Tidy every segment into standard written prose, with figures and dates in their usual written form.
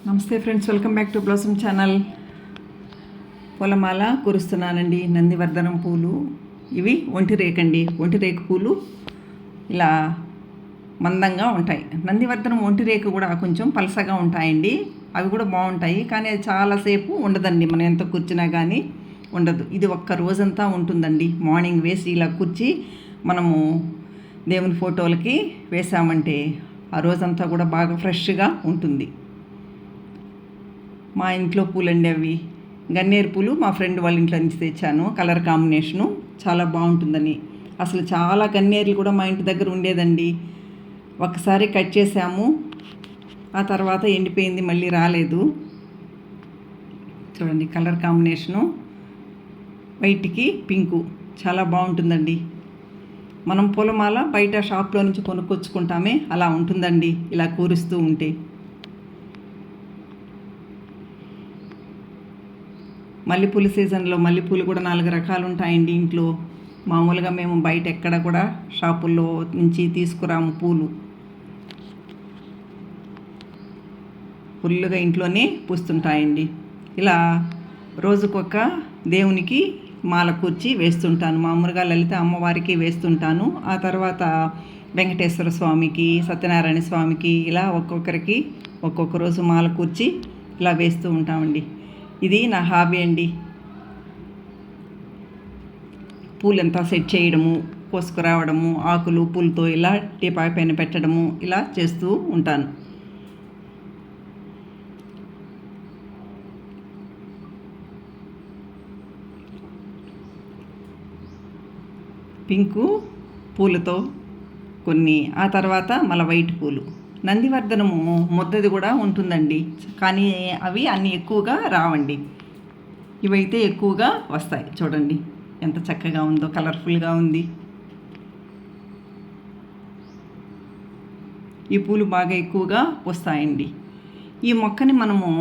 నమస్తే friends, welcome back to blossom channel. పూలమాల కురుస్తున్నానండి. నందివర్ధనం పూలు ఇవి ఒంటి రేకు పూలు ఇలా మందంగా ఉంటాయి. నందివర్ధనం ఒంటి రేకు కూడా కొంచెం పలసగా ఉంటాయండి. అవి కూడా బాగుంటాయి, కానీ అది చాలాసేపు ఉండదండి. మనం ఎంత కూర్చున్నా కానీ ఉండదు. ఇది ఒక్క రోజంతా ఉంటుందండి. మార్నింగ్ వేసి ఇలా కూర్చి మనము దేవుని ఫోటోలకి వేసామంటే ఆ రోజంతా కూడా బాగా ఫ్రెష్గా ఉంటుంది. మా ఇంట్లో పూలండి అవి. గన్నేరు పూలు మా ఫ్రెండ్ వాళ్ళ ఇంట్లో నుంచి తెచ్చాను. కలర్ కాంబినేషను చాలా బాగుంటుందని. అసలు చాలా గన్నేరులు కూడా మా ఇంటి దగ్గర ఉండేదండి. ఒకసారి కట్ చేసాము, ఆ తర్వాత ఎండిపోయింది, మళ్ళీ రాలేదు. చూడండి కలర్ కాంబినేషను, వైట్కి పింకు చాలా బాగుంటుందండి. మనం పూలమాల బయట షాప్లో నుంచి కొనుక్కొచ్చుకుంటామే, అలా ఉంటుందండి ఇలా కూరుస్తూ ఉంటే. మల్లెపూల సీజన్లో మల్లెపూలు కూడా 4 రకాలు ఉంటాయండి ఇంట్లో. మామూలుగా మేము బయట ఎక్కడ కూడా షాపుల్లో నుంచి తీసుకురాము పూలు. ఫుల్లుగా ఇంట్లోనే పూస్తుంటాయండి. ఇలా రోజుకొక దేవునికి మాల కూర్చి వేస్తుంటాను. మామూలుగా లలిత అమ్మవారికి వేస్తుంటాను. ఆ తర్వాత వెంకటేశ్వర స్వామికి, సత్యనారాయణ స్వామికి ఇలా ఒక్కొక్కరికి ఒక్కొక్క రోజు మాల కూర్చి ఇలా వేస్తూ ఉంటామండి. ఇది నా హాబీ అండి. పూలంతా సెట్ చేయడము, కోసుకురావడము, ఆకులు పూలతో ఇలా టీపాయ్ పైన పెట్టడము ఇలా చేస్తూ ఉంటాను. పింకు పూలతో కొన్ని, ఆ తర్వాత మళ్ళీ వైట్ పూలు. నందివర్ధనము ముద్దది కూడా ఉంటుందండి, కానీ అవి అన్నీ ఎక్కువగా రావండి. ఇవైతే ఎక్కువగా వస్తాయి. చూడండి ఎంత చక్కగా ఉందో, కలర్ఫుల్గా ఉంది. ఈ పూలు బాగా ఎక్కువగా వస్తాయండి. ఈ మొక్కని మనము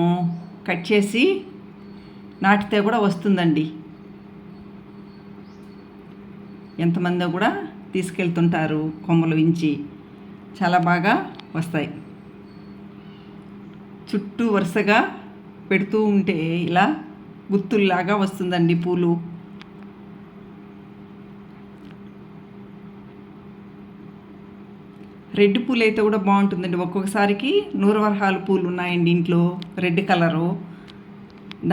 కట్ చేసి నాటితే కూడా వస్తుందండి. ఎంతమందో కూడా తీసుకెళ్తుంటారు కొమ్మలు వించి. చాలా బాగా వస్తాయి. చుట్టూ వరుసగా పెడుతూ ఉంటే ఇలా గుత్తుల్లాగా వస్తుందండి పూలు. రెడ్ పూలు అయితే కూడా బాగుంటుందండి. ఒక్కొక్కసారికి నూరువరహాలు పూలు ఉన్నాయండి ఇంట్లో, రెడ్ కలరు.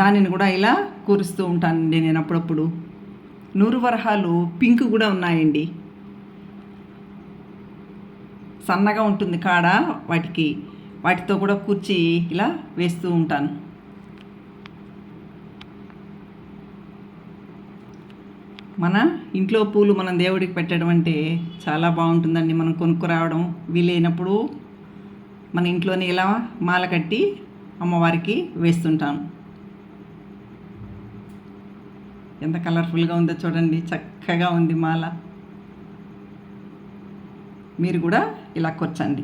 దానిని కూడా ఇలా కూరుస్తూ ఉంటానండి నేను అప్పుడప్పుడు. నూరువరహాలు పింక్ కూడా ఉన్నాయండి. సన్నగా ఉంటుంది కాడ, వాటితో కూడా కూర్చి ఇలా వేస్తూ ఉంటాను. మన ఇంట్లో పూలు మనం దేవుడికి పెట్టడం అంటే చాలా బాగుంటుందండి. మనం కొనుక్కురావడం వీలైనప్పుడు మన ఇంట్లోనే ఇలా మాల కట్టి అమ్మవారికి వేస్తుంటాను. ఎంత కలర్ఫుల్గా ఉందో చూడండి, చక్కగా ఉంది మాల. మీరు కూడా ఇలా కూర్చోండి.